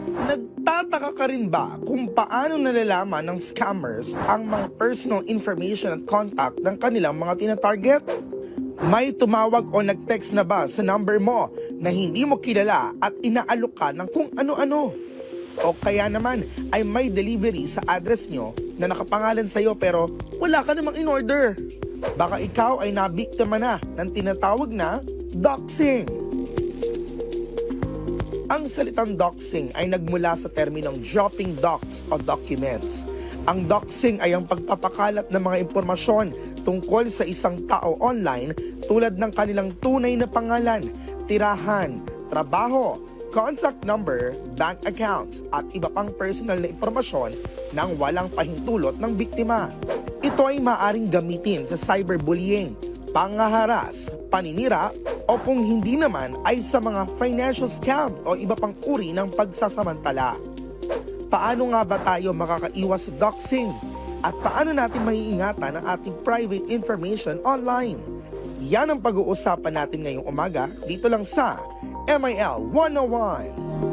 Nagtataka ka rin ba kung paano nalalaman ng scammers ang mga personal information at contact ng kanilang mga tinatarget? May tumawag o nag-text na ba sa number mo na hindi mo kilala at inaalok ka ng kung ano-ano? O kaya naman ay may delivery sa address nyo na nakapangalan sa'yo pero wala ka namang in-order? Baka ikaw ay nabiktima na ng tinatawag na doxing. Ang salitang doxing ay nagmula sa terminong dropping docs o documents. Ang doxing ay ang pagpapakalat ng mga impormasyon tungkol sa isang tao online tulad ng kanilang tunay na pangalan, tirahan, trabaho, contact number, bank accounts at iba pang personal na impormasyon nang walang pahintulot ng biktima. Ito ay maaring gamitin sa cyberbullying, pangaharas, paninira o kung hindi naman ay sa mga financial scam o iba pang uri ng pagsasamantala. Paano nga ba tayo makakaiwas sa doxing? At paano natin maiingatan ang ating private information online? Yan ang pag-uusapan natin ngayong umaga dito lang sa MIL 101.